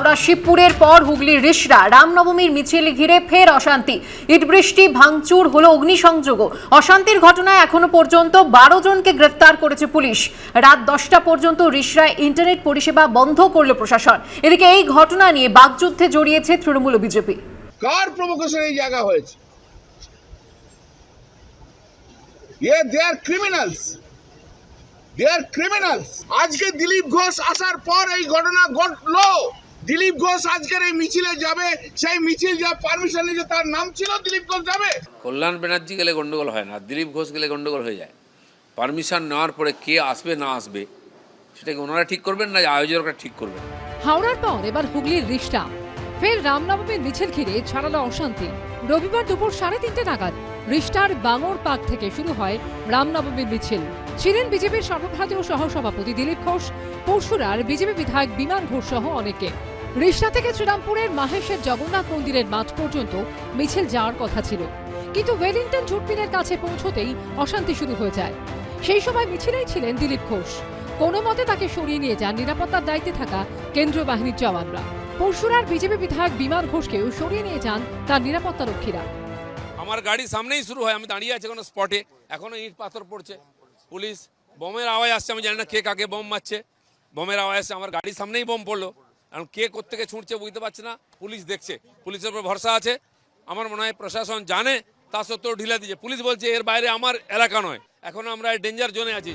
হাওড়া শিবপুরের পর হুগলির রিষড়া রামনবমীর মিছিল ঘিরে ফের অশান্তি। ইটবৃষ্টি, ভাঙচুর হলো, অগ্নিসংযোগও। অশান্তির ঘটনায় এখনো পর্যন্ত 12 জনকে গ্রেফতার করেছে পুলিশ। রাত 10টা পর্যন্ত রিষড়ায় ইন্টারনেট পরিষেবা বন্ধ করল প্রশাসন। এদিকে এই ঘটনা নিয়ে বাকযুদ্ধে জড়িয়েছে তৃণমূল ও বিজেপি। কার প্রভোকেশন এই জায়গা হয়েছে? they are criminals. আজকে দিলীপ ঘোষ আসার পর এই ঘটনা ঘটলো। দিলীপ ঘোষ আজকের এই মিছিলে যাবে, সেই মিছিল যা পারমিশন নিয়ে তার নাম ছিল দিলীপ ঘোষ যাবে। কল্যাণ ব্যানার্জি গেলে গন্ডগোল হয় না, দিলীপ ঘোষ গেলে গন্ডগোল হয়ে যায়। পারমিশন নেওয়ার পরে কে আসবে না আসবে সেটাকে ওনারা ঠিক করবেন না, আয়োজকরা ঠিক করবেন। হাওড়ার পর এবার হুগলির রিষড়া ফের রামনবমীর মিছিল ঘিরে ছড়ালো অশান্তি। রবিবার দুপুর 3:30 নাগাদ রিষড়ার বাঙর পার্ক থেকে শুরু হয় রামনবমীর মিছিল। ছিলেন বিজেপির সর্বভারতীয় সহসভাপতি দিলীপ ঘোষ, পরশুরার বিজেপি বিধায়ক বিমান ঘোষ সহ অনেকে। রিষড়া থেকে শ্রীরামপুরের মাহেশের জগন্নাথ মন্দিরের মাঠ পর্যন্ত মিছিল যাওয়ার কথা ছিল, কিন্তু ওয়েলিংটন ঝুটপিনের কাছে পৌঁছতেই অশান্তি শুরু হয়ে যায়। সেই সময় মিছিলেই ছিলেন দিলীপ ঘোষ। কোনো মতে তাকে সরিয়ে নিয়ে যান নিরাপত্তার দায়িত্বে থাকা কেন্দ্রীয় বাহিনীর জওয়ানরা। পরশুরার বিজেপি বিধায়ক বিমান ঘোষকেও সরিয়ে নিয়ে যান তার নিরাপত্তা রক্ষীরা। আমার গাড়ি সামনেই শুরু হয়, আমি দাঁড়িয়ে আছি কোনো স্পটে, এখনো ইট পাথর পড়ছে। পুলিশ বোমের আওয়াজ আসছে, আমি জানি না কে কাকে বোম মারছে। বোমের আওয়াজ আসছে, আমার গাড়ির সামনেই বোম পড়লো। এখন কে কোত্থেকে ছুটছে বুঝতে পারছে না। পুলিশ দেখছে, পুলিশের উপর ভরসা আছে। আমার মনে হয় প্রশাসন জানে, তা সত্ত্বেও ঢিলা দিচ্ছে। পুলিশ বলছে এর বাইরে আমার এলাকা নয়, এখনো আমরা ডেঞ্জার জোনে আছি।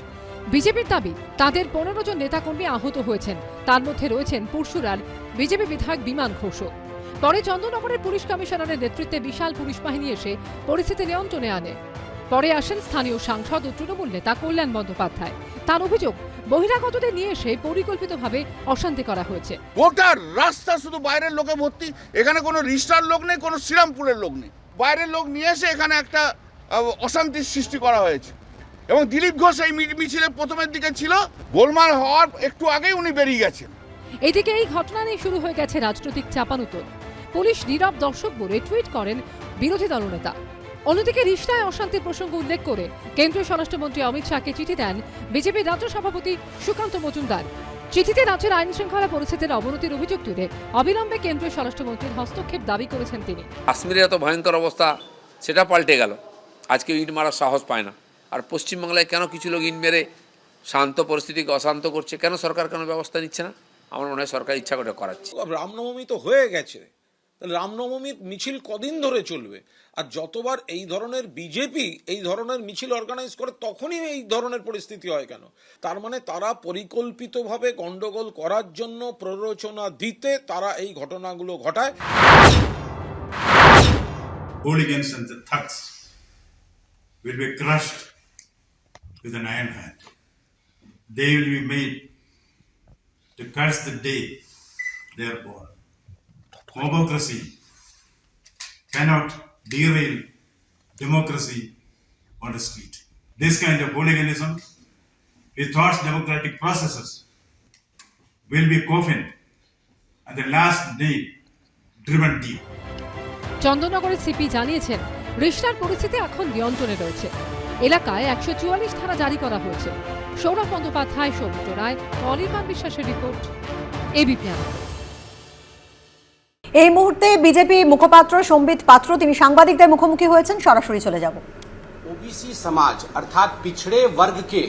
বিজেপির দাবি তাদের 15 জন নেতাকর্মী আহত হয়েছেন, তার মধ্যে রয়েছেন পরশুরার বিজেপি বিধায়ক বিমান ঘোষও। পরে চন্দননগরের পুলিশ কমিশনারের নেতৃত্বে বিশাল পুলিশ বাহিনী এসে পরিস্থিতি নিয়ন্ত্রণে আনে। পরে আসেন স্থানীয় সাংসদ ও তৃণমূল নেতা কল্যাণ বন্দ্যোপাধ্যায়। তার অভিযোগ, বহিরাগতদের নিয়ে এসে পরিকল্পিতভাবে অশান্তি করা হয়েছে। গোটা রাস্তা শুধু বাইরের লোকে ভর্তি, এখানে কোনো রিষড়ার লোক নেই, কোনো শ্রীরামপুরের লোক নেই। বাইরের লোক নিয়ে এসে এখানে একটা অশান্তির সৃষ্টি করা হয়েছে। এবং দিলীপ ঘোষ এই মিছিলে প্রথমের দিকে ছিল, গোলমাল হওয়ার একটু আগেই উনি বেরিয়ে গেছেন। এদিকে এই ঘটনা নিয়ে শুরু হয়ে গেছে রাজনৈতিক চাপানুতোর। পুলিশ নীরব দর্শক বলে টুইট করেন বিরোধী দলনেতা। অন্যদিকে রিষড়ায় অশান্তির প্রসঙ্গ উল্লেখ করে কেন্দ্রীয় স্বরাষ্ট্রমন্ত্রী অমিত শাহকে চিঠি দেন বিজেপির রাজ্য সভাপতি সুকান্ত মজুমদার। চিঠিতে রাজ্যের আইন শৃঙ্খলা পরিস্থিতির অবনতির অভিযোগ তুলে অবিলম্বে কেন্দ্রীয় স্বরাষ্ট্রমন্ত্রীর হস্তক্ষেপ দাবি করেছেন তিনি। কাশ্মীরে এত ভয়ঙ্কর অবস্থা, সেটা পাল্টে গেল। আজকে ইট মারার সাহস পায় না। আর পশ্চিমবাংলায় কেন কিছু লোক ইট মেরে শান্ত পরিস্থিতিকে অশান্ত করছে? কেন সরকার কোনো ব্যবস্থা নিচ্ছে না? আমার মনে হয় সরকার ইচ্ছা করে করাচ্ছে। রামনবমী তো হয়ে গেছে, তাহলে রামনবমীর মিছিল কদিন ধরে চলবে? আর যতবার এই ধরনের বিজেপি এই ধরনের মিছিল অর্গানাইজ করে তখনই এই ধরনের পরিস্থিতি হয় কেন? তার মানে তারা পরিকল্পিতভাবে গন্ডগোল করার জন্য প্ররোচনা দিতে তারা এই ঘটনাগুলো ঘটায়। Hooligans and the thugs will be crushed with an iron hand. They will be made to curse the day they are born. Homocracy cannot derail democracy on the street. This kind of hooliganism, which thwarts democratic processes, will be coffined at the last day, driven deep. চন্দননগরের CP জানিয়েছেন, রিষড়ার পরিস্থিতি এখন নিয়ন্ত্রণে রয়েছে। এলাকায় 144 ধারা জারি করা হয়েছে। সৌরভ বন্দ্যোপাধ্যায়, সৌমিত্র রায়, অনির্বাণ বিশ্বাসের রিপোর্ট, এবিপি আনন্দ। এই মুহূর্তে বিজেপি মুখপাত্র সম্বিত পাত্র তিনি সাংবাদিকদের মুখোমুখি হয়েছেন। সরাসরি চলে যাব। ओबीसी समाज अर्थात पिछड़े वर्ग के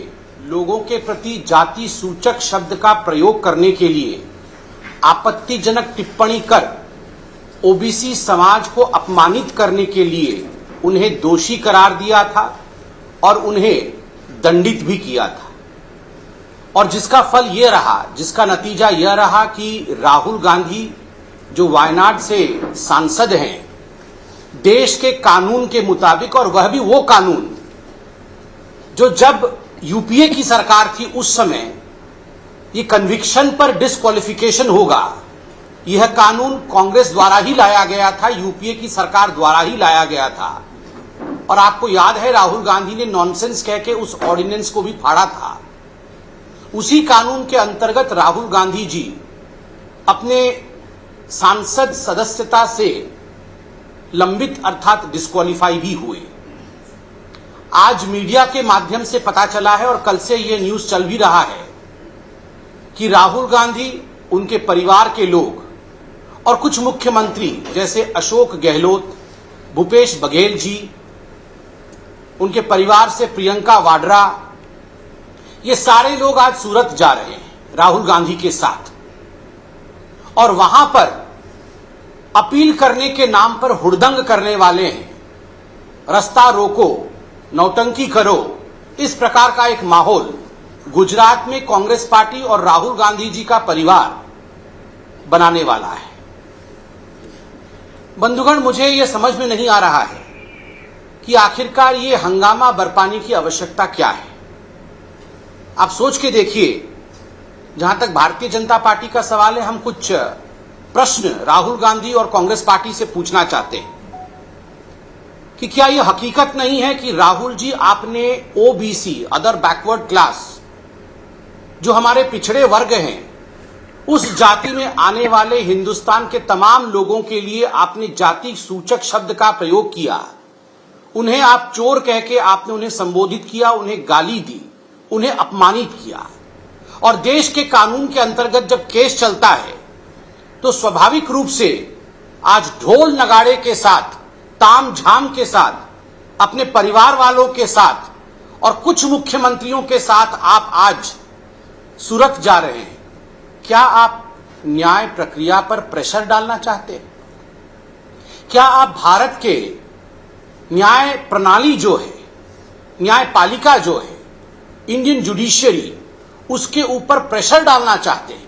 लोगों के प्रति जाति सूचक शब्द का प्रयोग करने के लिए आपत्तिजनक टिप्पणी कर ओबीसी समाज को अपमानित करने के लिए उन्हें दोषी करार दिया था और उन्हें दंडित भी किया था। और जिसका फल ये रहा, जिसका नतीजा यह रहा कि राहुल गांधी जो वायनाड से सांसद हैं, देश के कानून के मुताबिक, और वह भी वो कानून जो जब यूपीए की सरकार थी उस समय ये कन्विक्शन पर डिस्क्वालिफिकेशन होगा, यह कानून कांग्रेस द्वारा ही लाया गया था, यूपीए की सरकार द्वारा ही लाया गया था। और आपको याद है राहुल गांधी ने नॉनसेंस कह के उस ऑर्डिनेंस को भी फाड़ा था। उसी कानून के अंतर्गत राहुल गांधी जी अपने सांसद सदस्यता से लंबित अर्थात डिस्क्वालीफाई भी हुए। आज मीडिया के माध्यम से पता चला है और कल से यह न्यूज चल भी रहा है कि राहुल गांधी, उनके परिवार के लोग और कुछ मुख्यमंत्री जैसे अशोक गहलोत, भूपेश बघेल जी, उनके परिवार से प्रियंका वाड्रा, ये सारे लोग आज सूरत जा रहे हैं राहुल गांधी के साथ, और वहां पर अपील करने के नाम पर हुड़दंग करने वाले हैं, रास्ता रोको, नौटंकी करो, इस प्रकार का एक माहौल गुजरात में कांग्रेस पार्टी और राहुल गांधी जी का परिवार बनाने वाला है। बंधुगण, मुझे यह समझ में नहीं आ रहा है कि आखिरकार ये हंगामा बरपाने की आवश्यकता क्या है। आप सोच के देखिए, जहां तक भारतीय जनता पार्टी का सवाल है, हम कुछ प्रश्न राहुल गांधी और कांग्रेस पार्टी से पूछना चाहते हैं कि क्या यह हकीकत नहीं है कि राहुल जी, आपने ओबीसी, अदर बैकवर्ड क्लास, जो हमारे पिछड़े वर्ग हैं, उस जाति में आने वाले हिंदुस्तान के तमाम लोगों के लिए आपने जाति सूचक शब्द का प्रयोग किया। उन्हें आप चोर कह के आपने उन्हें संबोधित किया, उन्हें गाली दी, उन्हें अपमानित किया। और देश के कानून के अंतर्गत जब केस चलता है तो स्वाभाविक रूप से आज ढोल नगाड़े के साथ, ताम झाम के साथ, अपने परिवार वालों के साथ और कुछ मुख्यमंत्रियों के साथ आप आज सूरत जा रहे हैं। क्या आप न्याय प्रक्रिया पर प्रेशर डालना चाहते हैं? क्या आप भारत के न्याय प्रणाली जो है, न्यायपालिका जो है, इंडियन जुडिशियरी, उसके ऊपर प्रेशर डालना चाहते हैं?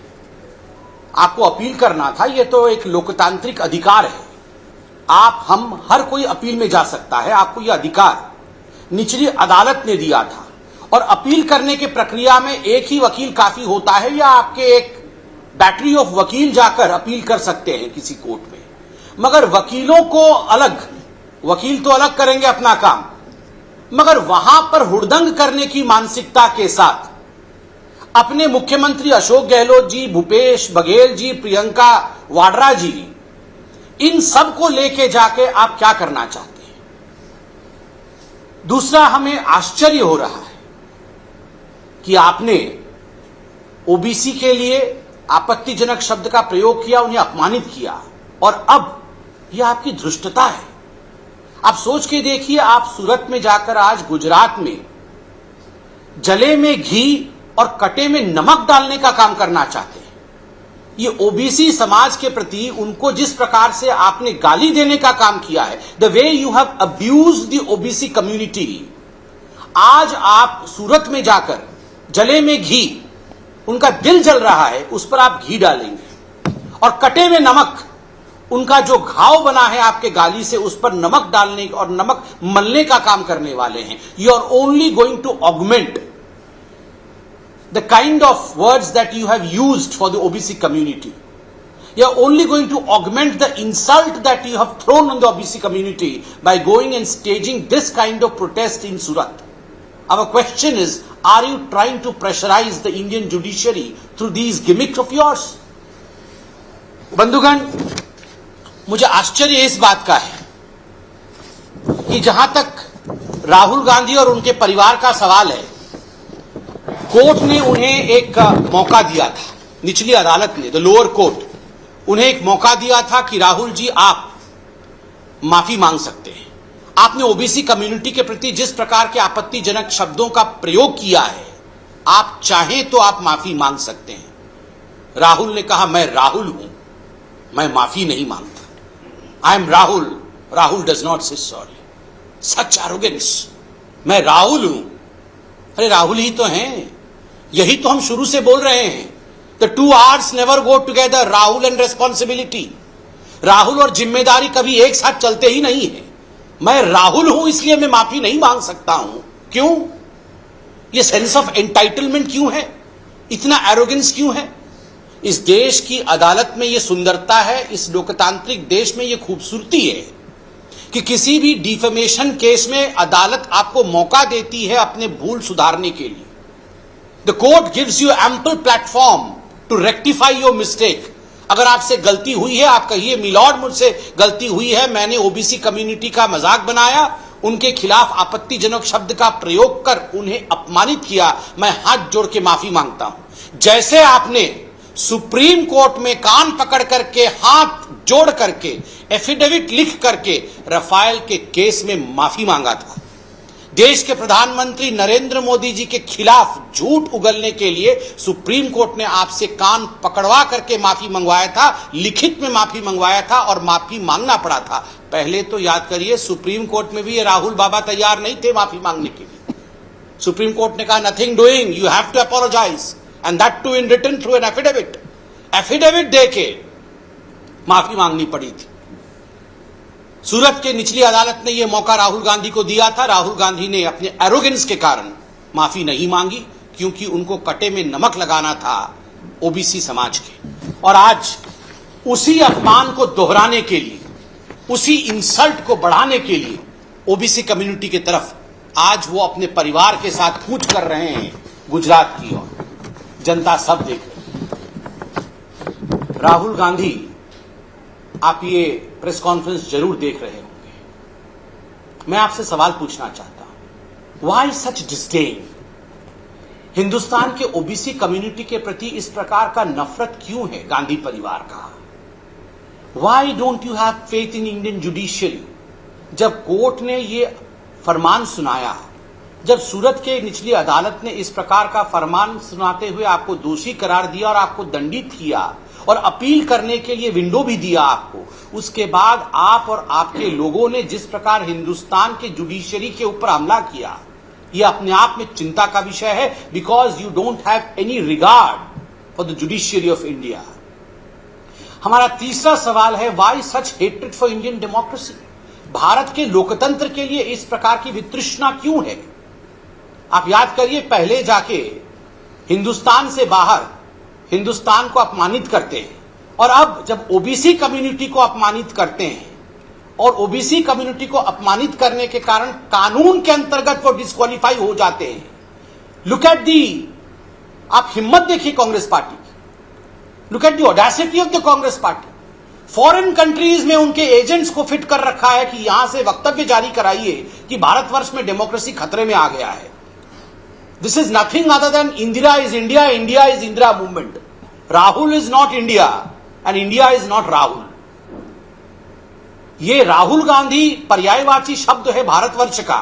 आपको अपील करना था, यह तो एक लोकतांत्रिक अधिकार है। आप, हम, हर कोई अपील में जा सकता है, आपको यह अधिकार निचली अदालत ने दिया था। और अपील करने के प्रक्रिया में एक ही वकील काफी होता है, या आपके एक बैटरी ऑफ वकील जाकर अपील कर सकते हैं किसी कोर्ट में। मगर वकीलों को अलग, वकील तो अलग करेंगे अपना काम, मगर वहां पर हुड़दंग करने की मानसिकता के साथ अपने मुख्यमंत्री अशोक गहलोत जी, भूपेश बघेल जी, प्रियंका वाड्रा जी, इन सब को लेके जाके आप क्या करना चाहते हैं? दूसरा, हमें आश्चर्य हो रहा है कि आपने ओबीसी के लिए आपत्तिजनक शब्द का प्रयोग किया, उन्हें अपमानित किया, और अब यह आपकी धृष्टता है। आप सोच के देखिए, आप सूरत में जाकर आज गुजरात में जले में घी और कटे में नमक डालने का काम करना चाहते हैं। ये ओबीसी समाज के प्रति उनको जिस प्रकार से आपने गाली देने का काम किया है, the way you have abused the OBC community, आज आप सूरत में जाकर जले में घी, उनका दिल जल रहा है, उस पर आप घी डालेंगे, और कटे में नमक, उनका जो घाव बना है आपके गाली से, उस पर नमक डालने और नमक मलने का काम करने वाले हैं। You are only going to augment the kind of words that you have used for the OBC community. You are only going to augment the insult that you have thrown on the OBC community by going and staging this kind of protest in Surat. Our question is, are you trying to pressurize the Indian judiciary through these gimmicks of yours? बंधुगण, मुझे आश्चर्य इस बात का है कि जहां तक राहुल गांधी और उनके परिवार का सवाल है, कोर्ट ने उन्हें एक मौका दिया था, निचली अदालत ने, द लोअर कोर्ट, उन्हें एक मौका दिया था कि राहुल जी, आप माफी मांग सकते हैं। आपने ओबीसी कम्युनिटी के प्रति जिस प्रकार के आपत्तिजनक शब्दों का प्रयोग किया है, आप चाहें तो आप माफी मांग सकते हैं। राहुल ने कहा, मैं राहुल हूं, मैं माफी नहीं मांगता। I am Rahul, Rahul does not से सॉरी। सच एरोगेंस, मैं राहुल हूं। अरे राहुल ही तो हैं, यही तो हम शुरू से बोल रहे हैं। The two arts never go together, Rahul and responsibility. Rahul और जिम्मेदारी कभी एक साथ चलते ही नहीं है। मैं राहुल हूं इसलिए मैं माफी नहीं मांग सकता हूं। क्यों? ये सेंस ऑफ एंटाइटलमेंट क्यों है? इतना एरोगेंस क्यों है? इस देश की अदालत में ये सुंदरता है, इस लोकतांत्रिक देश में ये खूबसूरती है कि किसी भी डिफेमेशन केस में अदालत आपको मौका देती है अपने भूल सुधारने के लिए। The court gives you ample platform to rectify your mistake. अगर आपसे गलती हुई है, आप कहिए, मिलॉर्ड मुझसे गलती हुई है, मैंने ओबीसी कम्युनिटी का मजाक बनाया, उनके खिलाफ आपत्तिजनक शब्द का प्रयोग कर उन्हें अपमानित किया, मैं हाथ जोड़ के माफी मांगता हूं। जैसे आपने सुप्रीम कोर्ट में कान पकड़ करके हाथ जोड़ करके, एफिडेविट लिख करके राफेल के केस में माफी मांगा था। देश के प्रधानमंत्री नरेंद्र मोदी जी के खिलाफ झूठ उगलने के लिए सुप्रीम कोर्ट ने आपसे कान पकड़वा करके माफी मंगवाया था, लिखित में माफी मंगवाया था और माफी मांगना पड़ा था। पहले तो याद करिए, सुप्रीम कोर्ट में भी ये राहुल बाबा तैयार नहीं थे माफी मांगने के लिए। सुप्रीम कोर्ट ने कहा nothing doing, you have to apologise and that too in written through an affidavit. Affidavit देके माफी मांगनी पड़ी थी। सूरत के निचली अदालत ने यह मौका राहुल गांधी को दिया था। राहुल गांधी ने अपने एरोगेंस के कारण माफी नहीं मांगी, क्योंकि उनको कटे में नमक लगाना था ओबीसी समाज के। और आज उसी अपमान को दोहराने के लिए, उसी इंसल्ट को बढ़ाने के लिए ओबीसी कम्युनिटी की तरफ आज वो अपने परिवार के साथ कूच कर रहे हैं गुजरात की ओर। जनता सब देख रही। राहुल गांधी, आप ये प्रेस कॉन्फ्रेंस जरूर देख रहे होंगे। मैं आपसे सवाल पूछना चाहता हूं, व्हाई सच डिस्डेन? हिंदुस्तान के ओबीसी कम्युनिटी के प्रति इस प्रकार का नफरत क्यों है गांधी परिवार का? Why don't you have faith in Indian judiciary? जब कोर्ट ने ये फरमान सुनाया, जब सूरत के निचली अदालत ने इस प्रकार का फरमान सुनाते हुए आपको दोषी करार दिया और आपको दंडित किया और अपील करने के लिए विंडो भी दिया आपको, उसके बाद आप और आपके लोगों ने जिस प्रकार हिंदुस्तान के जुडिशरी के ऊपर हमला किया, यह अपने आप में चिंता का विषय है। Because you don't have any regard for the judiciary of India. हमारा तीसरा सवाल है, why such hatred for Indian democracy? Bharat के लोकतंत्र के लिए इस प्रकार की वितृष्णा क्यों है? आप याद करिए, पहले जाके हिंदुस्तान से बाहर हिंदुस्तान को अपमानित करते हैं, और अब जब ओबीसी कम्युनिटी को अपमानित करते हैं और ओबीसी कम्युनिटी को अपमानित करने के कारण कानून के अंतर्गत वो डिस्क्वालीफाई हो जाते हैं। लुक एट दी, आप हिम्मत देखिए कांग्रेस पार्टी की। Look at the audacity of the Congress party. Foreign countries में उनके एजेंट्स को फिट कर रखा है कि यहां से वक्तव्य जारी कराइए कि भारतवर्ष में डेमोक्रेसी खतरे में आ गया है। This is nothing other than Indira is India, India is Indira movement. Rahul is not India and India is not Rahul. ये राहुल गांधी पर्यायवाची शब्द है भारतवर्ष का,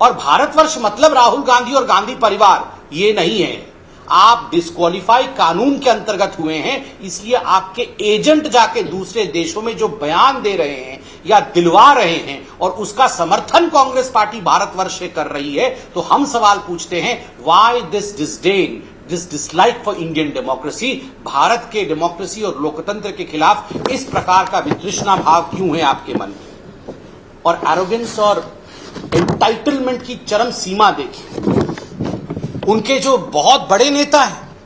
और भारतवर्ष मतलब राहुल गांधी और गांधी परिवार ये नहीं है। आप डिस्क्वालीफाई कानून के अंतर्गत हुए हैं, इसलिए आपके एजेंट जाके दूसरे देशों में जो बयान दे रहे हैं या दिलवा रहे हैं और उसका समर्थन कांग्रेस पार्टी भारतवर्ष से कर रही है, तो हम सवाल पूछते हैं, why this disdain, this dislike for Indian democracy? Bharat के डेमोक्रेसी और लोकतंत्र के खिलाफ इस प्रकार का वितृष्णा भाव क्यों है आपके मन में? और एरोगेंस और एंटाइटलमेंट की चरम सीमा देखिए। उनके जो बहुत बड़े नेता हैं,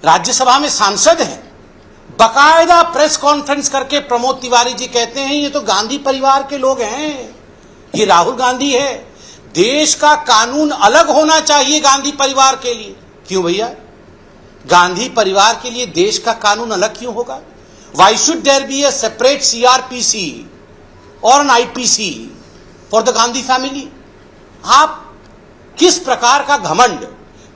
राज्यसभा में सांसद हैं, बकायदा प्रेस कॉन्फ्रेंस करके प्रमोद तिवारी जी कहते हैं ये तो गांधी परिवार के लोग हैं, ये राहुल गांधी है। देश का कानून अलग होना चाहिए गांधी परिवार के लिए। क्यों भैया? गांधी परिवार के लिए देश का कानून अलग क्यों होगा? Why should there be a separate CrPC और an IPC for the Gandhi family? आप किस प्रकार का घमंड,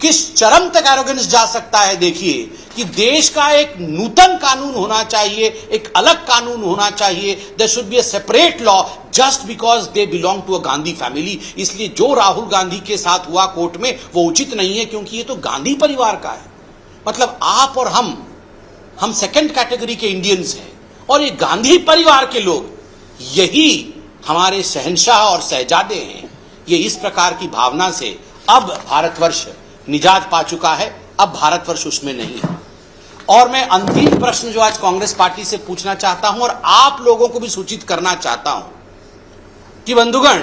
किस चरम तक एरोगेंस जा सकता है? देखिए कि देश का एक नूतन कानून होना चाहिए, एक अलग कानून होना चाहिए। There should be a separate law just because they belong to a Gandhi family. इसलिए जो राहुल गांधी के साथ हुआ कोर्ट में वो उचित नहीं है, क्योंकि ये तो गांधी परिवार का है। मतलब आप और हम सेकंड कैटेगरी के इंडियंस हैं, और ये गांधी परिवार के लोग, यही हमारे शहंशाह और शहजादे हैं। ये इस प्रकार की भावना से अब भारतवर्ष निजात पा चुका है, अब भारतवर्ष उसमें नहीं है। और मैं अंतिम प्रश्न जो आज कांग्रेस पार्टी से पूछना चाहता हूं और आप लोगों को भी सूचित करना चाहता हूं कि बंधुगण,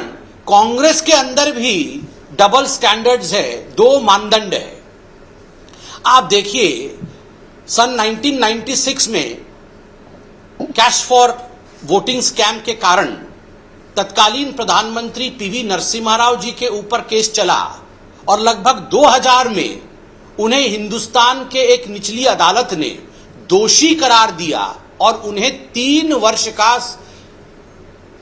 कांग्रेस के अंदर भी डबल स्टैंडर्ड्स है, दो मानदंड है। आप देखिए, सन 1996 में कैश फॉर वोटिंग स्कैम के कारण तत्कालीन प्रधानमंत्री पीवी नरसिम्हा राव जी के ऊपर केस चला, और लगभग 2000 में उन्हें हिंदुस्तान के एक निचली अदालत ने दोषी करार दिया और उन्हें 3 वर्ष का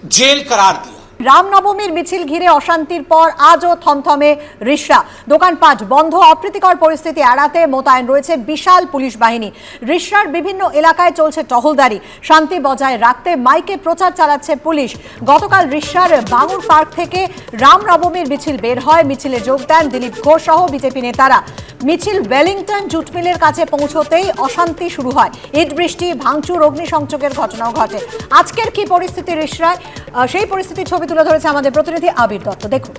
जेल करार दिया। রামনবমীর মিছিল ঘিরে অশান্তির পর আজও থমথমে রিষড়া। দোকানপাট বন্ধ, অপ্রীতিকর পরিস্থিতি এড়াতে মোতায়েন রয়েছে বিশাল পুলিশ বাহিনী। রিষড়ার বিভিন্ন এলাকায় চলছে টহলদারি। শান্তি বজায় রাখতে মাইকে প্রচার চালাচ্ছে পুলিশ। গতকাল রিষড়ার বাঙুর পার্ক থেকে রামনবমীর মিছিল বের হয়। মিছিলে যোগ দেন দিলীপ ঘোষ সহ বিজেপি নেতারা। মিছিল ওয়েলিংটন জুট মিলের কাছে পৌঁছতেই অশান্তি শুরু হয়। ইট বৃষ্টি, ভাঙচুর, অগ্নিসংযোগের ঘটনাও ঘটে। আজকের কি পরিস্থিতি রিষড়ায়, সেই পরিস্থিতির ছবি তুলে ধরেছে আমাদের প্রতিনিধি আবির দত্ত। দেখুন।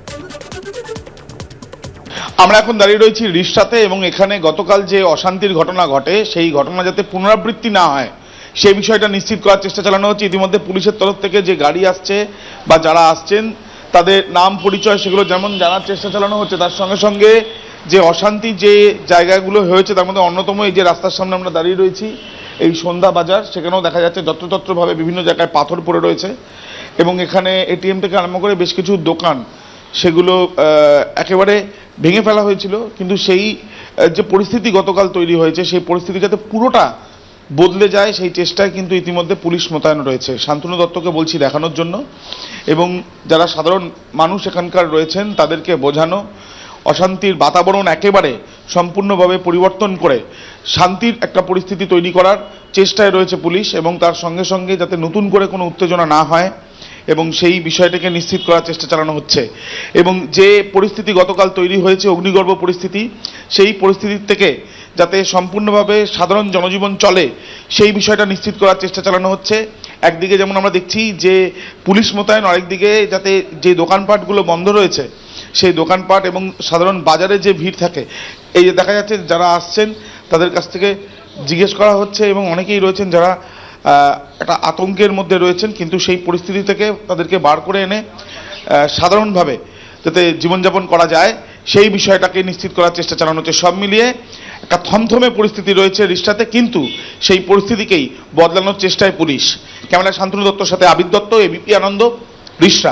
আমরা এখন দাঁড়িয়ে রয়েছি রিষড়াতে এবং এখানে গতকাল যে অশান্তির ঘটনা ঘটে সেই ঘটনা যাতে পুনরাবৃত্তি না হয় সেই বিষয়টা নিশ্চিত করার চেষ্টা চালানো হচ্ছে। ইতিমধ্যে পুলিশের তরফ থেকে যে গাড়ি আসছে বা যারা আসছেন তাদের নাম পরিচয় সেগুলো যেমন জানার চেষ্টা চালানো হচ্ছে, তার সঙ্গে সঙ্গে যে অশান্তি যে জায়গাগুলো হয়েছে তার মধ্যে অন্যতম এই যে রাস্তার সামনে আমরা দাঁড়িয়ে রয়েছি এই সন্ধ্যা বাজার, সেখানেও দেখা যাচ্ছে যত্রতত্রভাবে বিভিন্ন জায়গায় পাথর পড়ে রয়েছে এবং এখানে এটিএম থেকে আরম্ভ করে বেশ কিছু দোকান সেগুলো একেবারে ভেঙে ফেলা হয়েছিল। কিন্তু সেই যে পরিস্থিতি গতকাল তৈরি হয়েছে সেই পরিস্থিতি যাতে পুরোটা বদলে যায় সেই চেষ্টায় কিন্তু ইতিমধ্যে পুলিশ মোতায়েন রয়েছে। শান্তনু দত্তকে বলছি দেখানোর জন্য এবং যারা সাধারণ মানুষ এখানকার রয়েছেন তাদেরকে বোঝানো, অশান্তির বাতাবরণ একেবারে সম্পূর্ণভাবে পরিবর্তন করে শান্তির একটা পরিস্থিতি তৈরি করার চেষ্টায় রয়েছে পুলিশ এবং তার সঙ্গে সঙ্গে যাতে নতুন করে কোনো উত্তেজনা না হয় এবং সেই বিষয়টাকে নিশ্চিত করার চেষ্টা চালানো হচ্ছে। এবং যে পরিস্থিতি গতকাল তৈরি হয়েছে অগ্নিগর্ভ পরিস্থিতি, সেই পরিস্থিতির থেকে যাতে সম্পূর্ণভাবে সাধারণ জনজীবন চলে সেই বিষয়টা নিশ্চিত করার চেষ্টা চালানো হচ্ছে। একদিকে যেমন আমরা দেখছি যে পুলিশ মোতায়েন, আরেকদিকে যাতে যে দোকানপাটগুলো বন্ধ রয়েছে সেই দোকানপাট এবং সাধারণ বাজারে যে ভিড় থাকে, এই যে দেখা যাচ্ছে যারা আসছেন তাদের কাছ থেকে জিজ্ঞেস করা হচ্ছে এবং অনেকেই রয়েছেন যারা একটা আতঙ্কের মধ্যে রয়েছেন, কিন্তু সেই পরিস্থিতি থেকে তাদেরকে বার করে এনে সাধারণভাবে যাতে জীবনযাপন করা যায় সেই বিষয়টাকে নিশ্চিত করার চেষ্টা চালানো হচ্ছে। সব মিলিয়ে একটা থমথমে পরিস্থিতি রয়েছে রিষড়াতে, কিন্তু সেই পরিস্থিতিকেই বদলানোর চেষ্টায় পুলিশ। ক্যামেরায় শান্তনু দত্তর সাথে আবির দত্ত, এবিপি আনন্দ, রিষড়া।